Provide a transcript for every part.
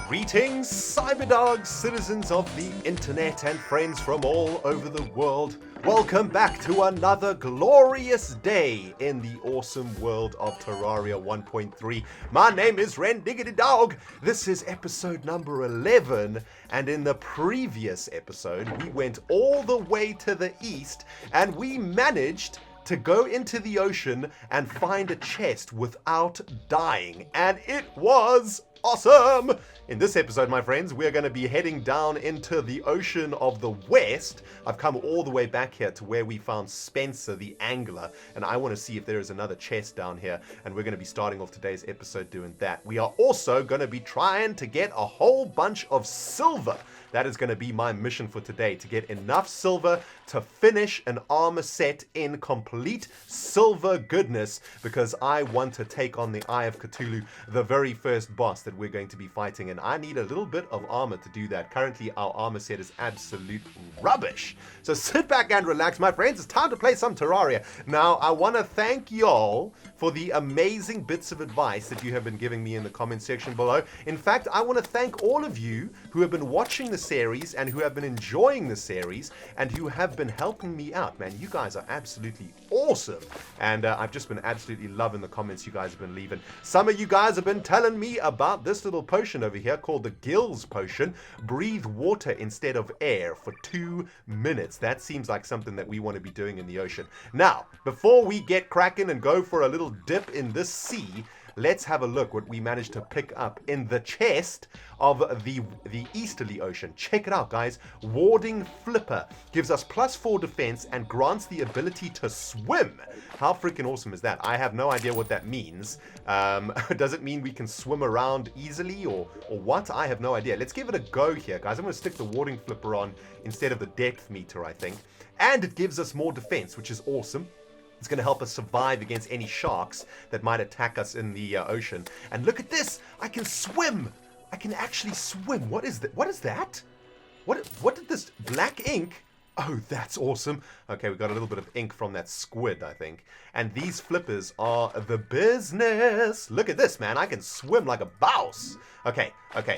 Greetings, cyberdogs, citizens of the internet and friends from all over the world. Welcome back to another glorious day in the awesome world of Terraria 1.3. My name is RENDOG'S. This is episode number 11, and in the previous episode, we went all the way to the east, and we managed to go into the ocean and find a chest without dying, and it was awesome! In this episode, my friends, we're going to be heading down into the ocean of the west. I've come all the way back here to where we found Spencer, the angler, and I want to see if there is another chest down here, and we're going to be starting off today's episode doing that. We are also going to be trying to get a whole bunch of silver. That is going to be my mission for today, to get enough silver to finish an armor set in complete silver goodness, because I want to take on the Eye of Cthulhu, the very first boss that we're going to be fighting, and I need a little bit of armor to do that. Currently, our armor set is absolute rubbish. So sit back and relax, my friends. It's time to play some Terraria. Now, I want to thank y'all for the amazing bits of advice that you have been giving me in the comment section below. In fact, I want to thank all of you who have been watching the series and who have been enjoying the series and who have been helping me out, man. You guys are absolutely awesome, and I've just been absolutely loving the comments you guys have been leaving. Some of you guys have been telling me about this little potion over here called the Gills potion. Breathe water instead of air for 2 minutes. That seems like something that we want to be doing in the ocean. Now, before we get cracking and go for a little dip in this sea, let's have a look what we managed to pick up in the chest of the easterly ocean. Check it out, guys. Warding Flipper gives us +4 defense and grants the ability to swim. How freaking awesome is that? I have no idea what that means. Does it mean we can swim around easily or what? I have no idea. Let's give it a go here, guys. I'm going to stick the Warding Flipper on instead of the depth meter, I think. And it gives us more defense, which is awesome. It's going to help us survive against any sharks that might attack us in the ocean. And look at this! I can swim! I can actually swim. What is that? What is that? What did this black ink? Oh, that's awesome. Okay, we got a little bit of ink from that squid, I think. And these flippers are the business. Look at this, man. I can swim like a bouse. Okay,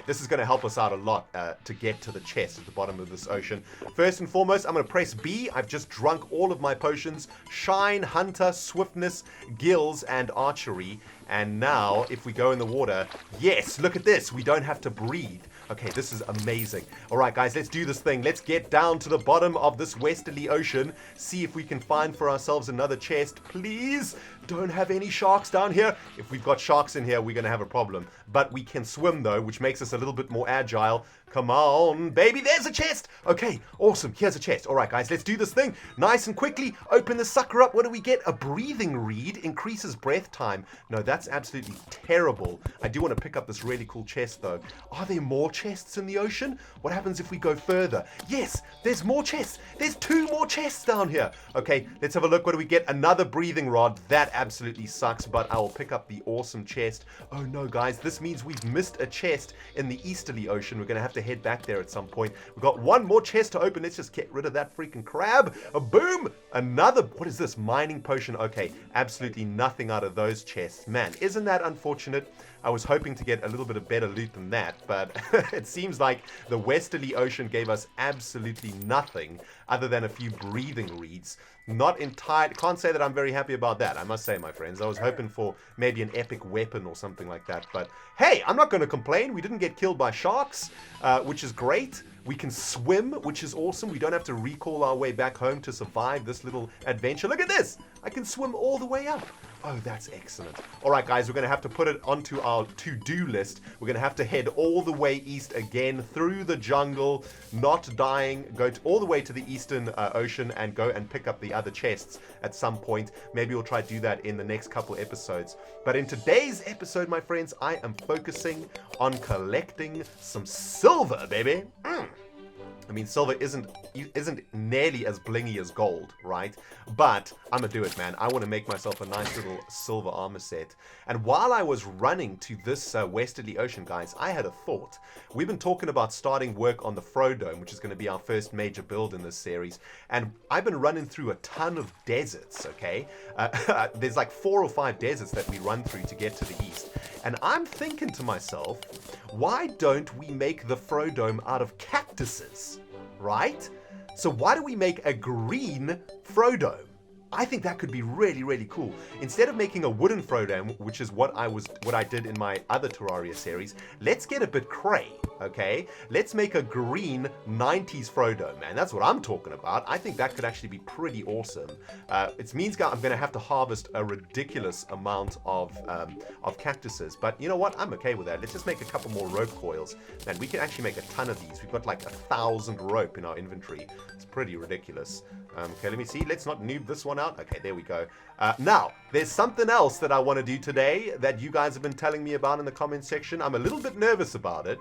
this is going to help us out a lot to get to the chest at the bottom of this ocean. First and foremost, I'm going to press B. I've just drunk all of my potions. Shine, Hunter, Swiftness, Gills, and Archery. And now, if we go in the water, yes, look at this. We don't have to breathe. Okay, this is amazing. All right, guys, let's do this thing. Let's get down to the bottom of this westerly ocean, see if we can find for ourselves another chest. Please don't have any sharks down here. If we've got sharks in here, we're going to have a problem. But we can swim, though, which makes us a little bit more agile. Come on, baby, there's a chest. Okay, awesome, here's a chest. All right, guys, let's do this thing nice and quickly. Open the sucker up. What do we get? A breathing reed increases breath time. No, that's absolutely terrible. I do want to pick up this really cool chest, though. Are there more chests in the ocean? What happens if we go further? Yes, there's more chests. There's 2 more chests down here. Okay, let's have a look. What do we get? Another breathing rod. That absolutely sucks, but I will pick up the awesome chest. Oh, no, guys, this means we've missed a chest in the easterly ocean. We're going to have to head back there at some point. We've got 1 more chest to open. Let's just get rid of that freaking crab. Boom! Another, what is this? Mining potion. Okay, absolutely nothing out of those chests. Man, isn't that unfortunate? I was hoping to get a little bit of better loot than that, but it seems like the westerly ocean gave us absolutely nothing other than a few breathing reeds. Not entirely, can't say that I'm very happy about that, I must say, my friends. I was hoping for maybe an epic weapon or something like that, but hey, I'm not going to complain. We didn't get killed by sharks, which is great. We can swim, which is awesome. We don't have to recall our way back home to survive this little adventure. Look at this! I can swim all the way up. Oh, that's excellent. All right, guys, we're going to have to put it onto our to-do list. We're going to have to head all the way east again through the jungle, not dying, go all the way to the eastern ocean and go and pick up the other chests at some point. Maybe we'll try to do that in the next couple episodes. But in today's episode, my friends, I am focusing on collecting some silver, baby. I mean, silver isn't nearly as blingy as gold, right? But I'm gonna do it, man. I want to make myself a nice little silver armor set. And while I was running to this westerly ocean, guys, I had a thought. We've been talking about starting work on the Frodome, which is going to be our first major build in this series. And I've been running through a ton of deserts, okay? There's like 4 or 5 deserts that we run through to get to the east. And I'm thinking to myself, why don't we make the Frodome out of cactuses, right? So why do we make a green Frodome? I think that could be really, really cool. Instead of making a wooden Frodome, which is what I did in my other Terraria series, let's get a bit cray, okay? Let's make a green 90s Frodome, man. That's what I'm talking about. I think that could actually be pretty awesome. It means I'm going to have to harvest a ridiculous amount of cactuses, but you know what? I'm okay with that. Let's just make a couple more rope coils. Man, we can actually make a ton of these. We've got like 1,000 rope in our inventory. It's pretty ridiculous. Okay, let me see. Let's not noob this one out. Okay, there we go. Now, there's something else that I want to do today that you guys have been telling me about in the comment section. I'm a little bit nervous about it,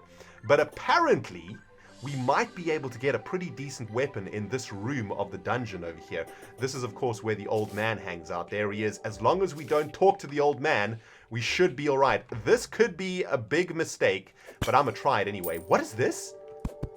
but apparently we might be able to get a pretty decent weapon in this room of the dungeon over here. This is, of course, where the old man hangs out. There he is. As long as we don't talk to the old man, we should be all right. This could be a big mistake, but I'm going to try it anyway. What is this?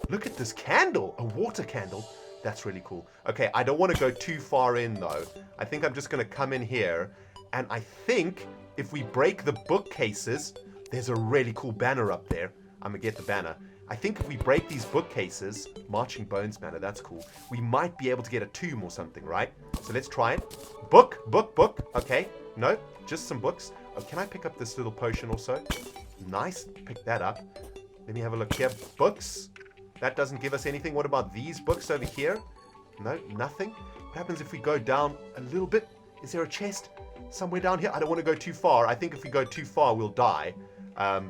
Look at this candle. A water candle. That's really cool. Okay, I don't want to go too far in, though. I think I'm just going to come in here, and I think if we break the bookcases, there's a really cool banner up there. I'm going to get the banner. I think if we break these bookcases, Marching Bones banner, that's cool. We might be able to get a tomb or something, right? So let's try it. Book. Okay, no, just some books. Oh, can I pick up this little potion also? Nice, pick that up. Let me have a look here. Books. That doesn't give us anything. What about these books over here? No, nothing. What happens if we go down a little bit? Is there a chest somewhere down here? I don't want to go too far. I think if we go too far, we'll die. I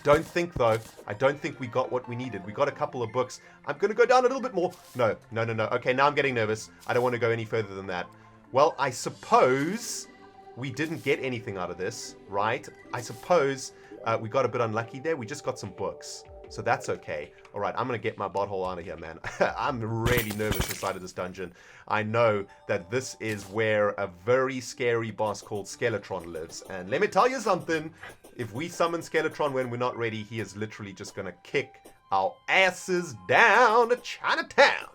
don't think, though. I don't think we got what we needed. We got a couple of books. I'm going to go down a little bit more. No. Okay, now I'm getting nervous. I don't want to go any further than that. Well, I suppose we didn't get anything out of this, right? I suppose we got a bit unlucky there. We just got some books. So that's okay. All right, I'm going to get my butthole out of here, man. I'm really nervous inside of this dungeon. I know that this is where a very scary boss called Skeletron lives. And let me tell you something. If we summon Skeletron when we're not ready, he is literally just going to kick our asses down to Chinatown.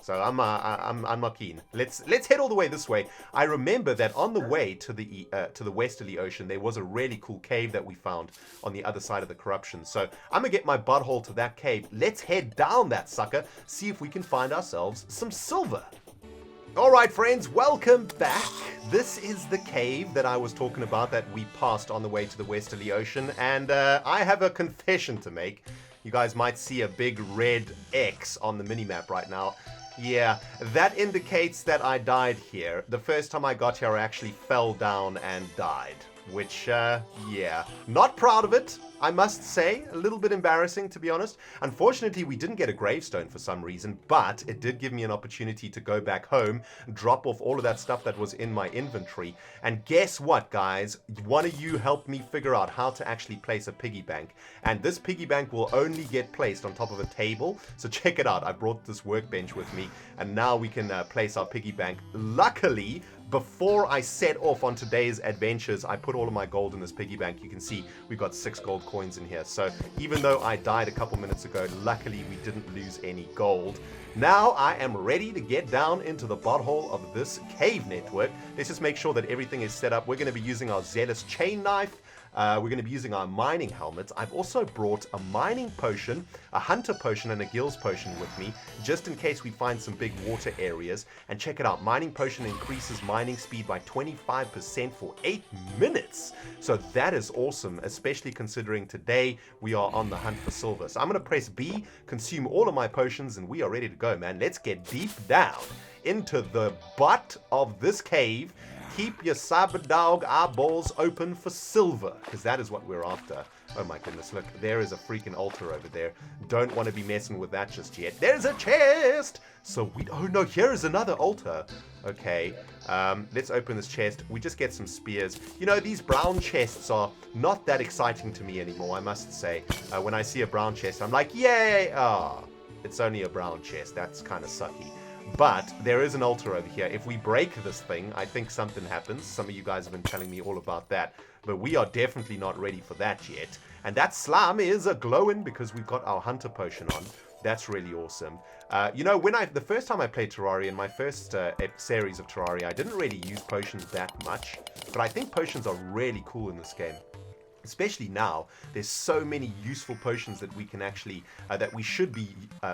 So I'm not keen. Let's head all the way this way. I remember that on the way to the westerly ocean, there was a really cool cave that we found on the other side of the corruption. So I'm gonna get my butthole to that cave. Let's head down that sucker, see if we can find ourselves some silver. All right, friends, welcome back. This is the cave that I was talking about that we passed on the way to the westerly ocean, and I have a confession to make. You guys might see a big red X on the minimap right now. Yeah, that indicates that I died here. The first time I got here, I actually fell down and died. Which, yeah, not proud of it, I must say. A little bit embarrassing, to be honest. Unfortunately, we didn't get a gravestone for some reason, but it did give me an opportunity to go back home, drop off all of that stuff that was in my inventory. And guess what, guys? One of you helped me figure out how to actually place a piggy bank. And this piggy bank will only get placed on top of a table. So check it out. I brought this workbench with me, and now we can place our piggy bank. Luckily, before I set off on today's adventures, I put all of my gold in this piggy bank. You can see we got 6 gold coins in here. So even though I died a couple minutes ago, luckily we didn't lose any gold. Now I am ready to get down into the butthole of this cave network. Let's just make sure that everything is set up. We're going to be using our Zealous chain knife. We're going to be using our mining helmets. I've also brought a mining potion, a hunter potion, and a gills potion with me, just in case we find some big water areas. And check it out, mining potion increases mining speed by 25% for 8 minutes. So that is awesome, especially considering today we are on the hunt for silver. So I'm going to press B, consume all of my potions, and we are ready to go, man. Let's get deep down into the butt of this cave keep your cyber-dog eyeballs open for silver, because that is what we're after. Oh my goodness, look, there is a freaking altar over there. Don't want to be messing with that just yet. There's a chest! So we, oh no, here is another altar. Okay, let's open this chest. We just get some spears. You know, these brown chests are not that exciting to me anymore, I must say. When I see a brown chest, I'm like, yay! Ah, it's only a brown chest. That's kind of sucky. But there is an altar over here. If we break this thing, I think something happens. Some of you guys have been telling me all about that. But we are definitely not ready for that yet. And that slime is a glowing because we've got our hunter potion on. That's really awesome. You know, the first time I played Terraria, in my first series of Terraria, I didn't really use potions that much. But I think potions are really cool in this game. Especially now, there's so many useful potions that we can actually, that we should be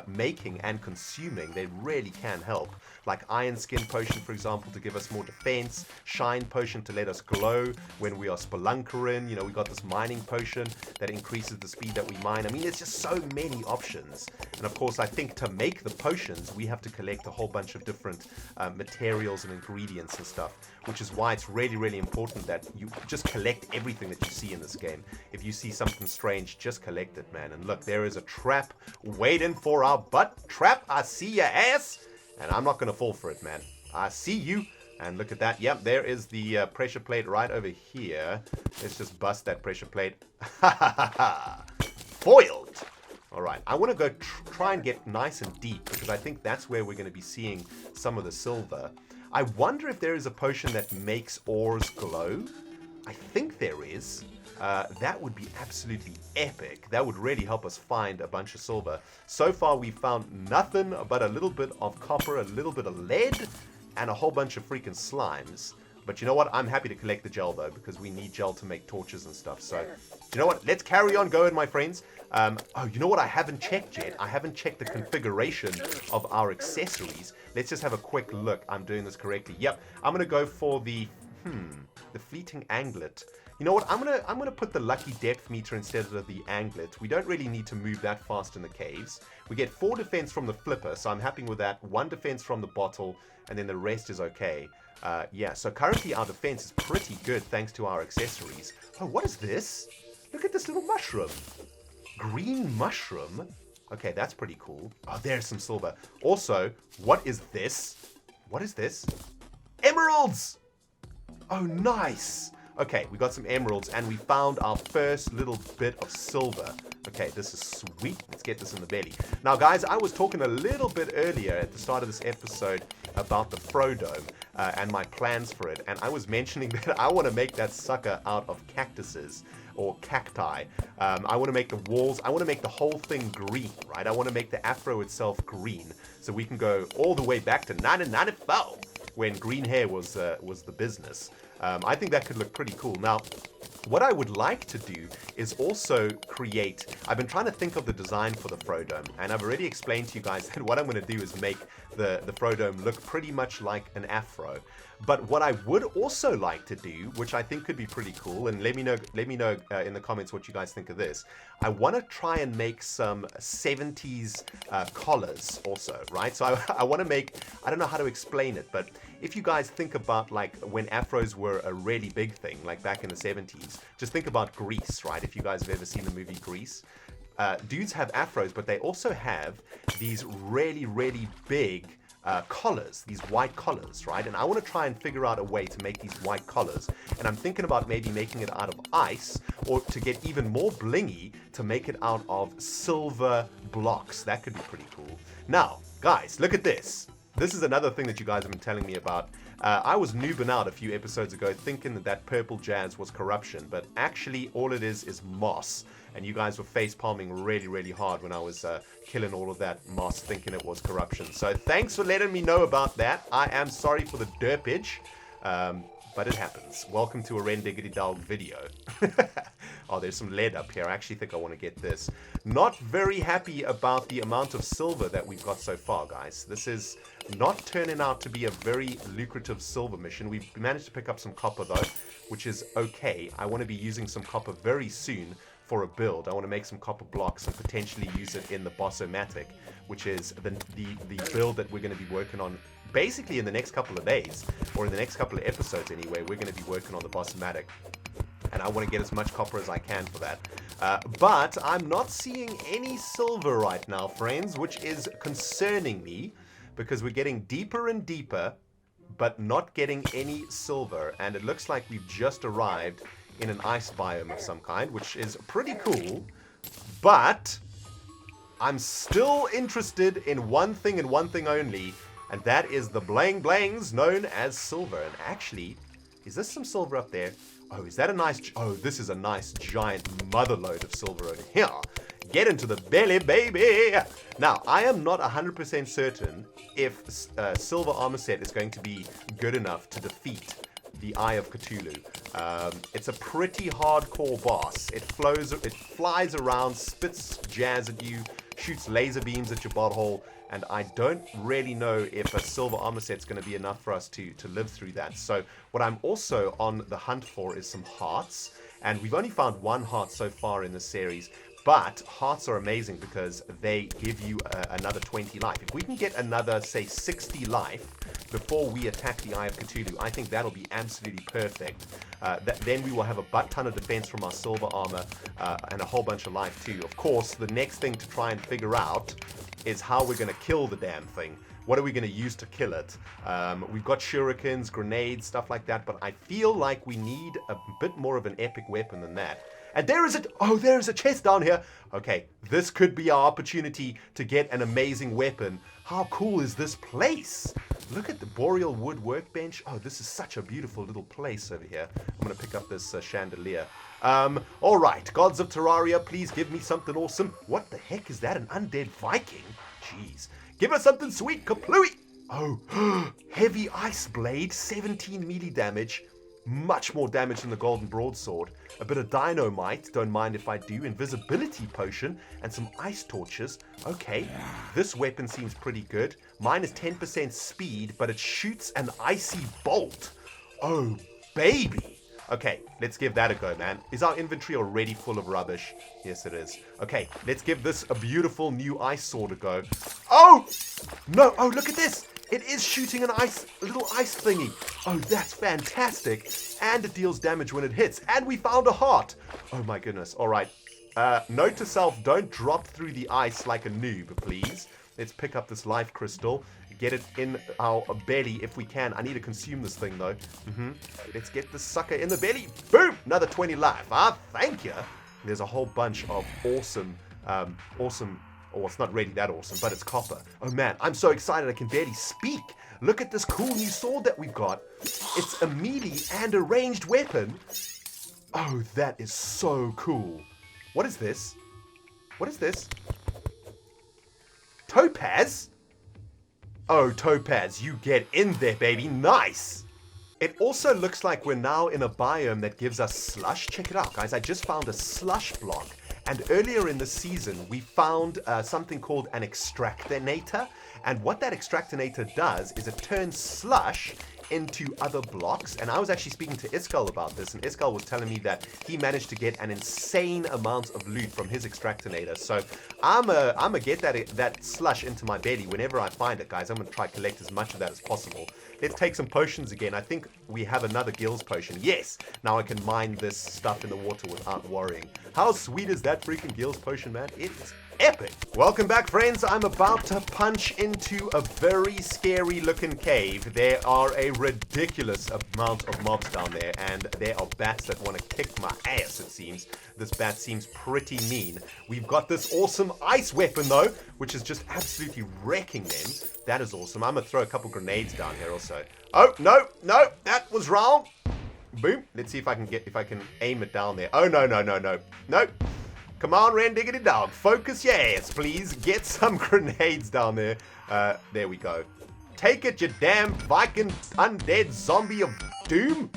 making and consuming. They really can help. Like Iron Skin Potion, for example, to give us more defense. Shine Potion to let us glow when we are spelunkering. You know, we got this Mining Potion that increases the speed that we mine. I mean, there's just so many options. And of course, I think to make the potions, we have to collect a whole bunch of different materials and ingredients and stuff. Which is why it's really, really important that you just collect everything that you see in this game. If you see something strange, just collect it, man. And look, there is a trap waiting for our butt. Trap, I see your ass. And I'm not going to fall for it, man. I see you. And look at that. Yep, there is the pressure plate right over here. Let's just bust that pressure plate. Foiled. All right, I want to go try and get nice and deep because I think that's where we're going to be seeing some of the silver. I wonder if there is a potion that makes ores glow. I think there is. That would be absolutely epic. That would really help us find a bunch of silver. So far, we've found nothing but a little bit of copper, a little bit of lead, and a whole bunch of freaking slimes. But you know what? I'm happy to collect the gel, though, because we need gel to make torches and stuff. So, you know what? Let's carry on going, my friends. Oh, you know what I haven't checked yet? I haven't checked the configuration of our accessories. Let's just have a quick look. I'm doing this correctly. Yep, I'm going to go for the fleeting anglet. You know what? I'm gonna put the lucky depth meter instead of the anglet. We don't really need to move that fast in the caves. We get 4 defense from the flipper, so I'm happy with that. 1 defense from the bottle, and then the rest is okay. Yeah, so currently our defense is pretty good thanks to our accessories. Oh, what is this? Look at this little mushroom. Green mushroom. Okay, that's pretty cool. Oh, there's some silver. Also, what is this? What is this? Emeralds! Oh, nice. Okay, we got some emeralds, and we found our first little bit of silver. Okay, this is sweet. Let's get this in the belly. Now, guys, I was talking a little bit earlier at the start of this episode about the Frodome and my plans for it, and I was mentioning that I want to make that sucker out of cactuses or cacti. I want to make the walls, I want to make the whole thing green, right? I want to make the afro itself green, so we can go all the way back to 1994 when green hair was the business. I think that could look pretty cool. Now, what I would like to do is also create, I've been trying to think of the design for the Frodome, and I've already explained to you guys that what I'm going to do is make the Frodome look pretty much like an afro. But what I would also like to do, which I think could be pretty cool, and let me know in the comments what you guys think of this. I want to try and make some 70s collars also, right? So I want to make, I don't know how to explain it, but if you guys think about like when afros were a really big thing, like back in the 70s, just think about Grease, right? If you guys have ever seen the movie Grease. Dudes have afros, but they also have these really, really big collars, these white collars, right? And I want to try and figure out a way to make these white collars. And I'm thinking about maybe making it out of ice, or to get even more blingy, to make it out of silver blocks. That could be pretty cool. Now, guys, look at this. This is another thing that you guys have been telling me about. I was noobing out a few episodes ago thinking that purple jazz was corruption, but actually all it is moss. And you guys were face-palming really, really hard when I was killing all of that moss, thinking it was corruption. So thanks for letting me know about that. I am sorry for the derpage, but it happens. Welcome to a RENDOG'S video. Oh, there's some lead up here. I actually think I want to get this. Not very happy about the amount of silver that we've got so far, guys. This is not turning out to be a very lucrative silver mission. We've managed to pick up some copper, though, which is okay. I want to be using some copper very soon for a build. I want to make some copper blocks and potentially use it in the Bossomatic, which is the build that we're going to be working on basically in the next couple of days, or in the next couple of episodes anyway. We're going to be working on the Bossomatic, and I want to get as much copper as I can for that. But I'm not seeing any silver right now, friends, which is concerning me, because we're getting deeper and deeper, but not getting any silver. And it looks like we've just arrived in an ice biome of some kind, which is pretty cool. But I'm still interested in one thing and one thing only, and that is the blang blangs known as silver. And actually, is this some silver up there? Oh, is that a nice... Oh, this is a nice giant motherload of silver over here. Get into the belly, baby! Now, I am not 100% certain if silver armor set is going to be good enough to defeat the Eye of Cthulhu. It's a pretty hardcore boss. It flies around, spits jazz at you, shoots laser beams at your butthole, and I don't really know if a silver armor set is going to be enough for us to live through that. So what I'm also on the hunt for is some hearts, and we've only found one heart so far in the series. But hearts are amazing because they give you another 20 life. If we can get another, say, 60 life before we attack the Eye of Cthulhu, I think that'll be absolutely perfect. Then we will have a butt ton of defense from our silver armor and a whole bunch of life too. Of course, the next thing to try and figure out is how we're going to kill the damn thing. What are we going to use to kill it? We've got shurikens, grenades, stuff like that, but I feel like we need a bit more of an epic weapon than that. And there is a chest down here. Okay, this could be our opportunity to get an amazing weapon. How cool is this place? Look at the boreal wood workbench. Oh, this is such a beautiful little place over here. I'm going to pick up this chandelier. All right, gods of Terraria, please give me something awesome. What the heck is that, an undead Viking? Jeez. Give us something sweet, kaplooey. Oh, heavy ice blade, 17 melee damage. Much more damage than the golden broadsword. A bit of dynamite, don't mind if I do. Invisibility potion and some ice torches. Okay, this weapon seems pretty good. Mine is 10% speed, but it shoots an icy bolt. Oh, baby. Okay, let's give that a go, man. Is our inventory already full of rubbish? Yes, it is. Okay, let's give this a beautiful new ice sword a go. Oh! No, oh, look at this. It is shooting a little ice thingy. Oh, that's fantastic. And it deals damage when it hits. And we found a heart. Oh my goodness. All right. Note to self, don't drop through the ice like a noob, please. Let's pick up this life crystal. Get it in our belly if we can. I need to consume this thing, though. Let's get this sucker in the belly. Boom! Another 20 life. Ah, thank you. There's a whole bunch of awesome... Oh, it's not really that awesome, but it's copper. Oh man, I'm so excited I can barely speak. Look at this cool new sword that we've got. It's a melee and a ranged weapon. Oh, that is so cool. What is this? What is this? Topaz? Oh, Topaz, you get in there, baby. Nice. It also looks like we're now in a biome that gives us slush. Check it out, guys. I just found a slush block. And earlier in the season, we found something called an extractinator. And what that extractinator does is it turns slush into other blocks. And I was actually speaking to Iskal about this, and Iskal was telling me that he managed to get an insane amount of loot from his extractinator. So I'm gonna get that slush into my belly whenever I find it, guys. I'm gonna try to collect as much of that as possible. Let's take some potions again. I think we have another gills potion. Yes! Now I can mine this stuff in the water without worrying. How sweet is that freaking gills potion, man? It is epic. Welcome back, friends. I'm about to punch into a very scary looking cave. There are a ridiculous amount of mobs down there, and there are bats that want to kick my ass, it seems. This bat seems pretty mean. We've got this awesome ice weapon, though, which is just absolutely wrecking them. That is awesome. I'm going to throw a couple grenades down here also. Oh, no, that was wrong. Boom. Let's see if I can aim it down there. Oh, no. Nope. Come on, RENDOG'S, focus your ass, please. Get some grenades down there. There we go. Take it, you damn Viking undead zombie of doom.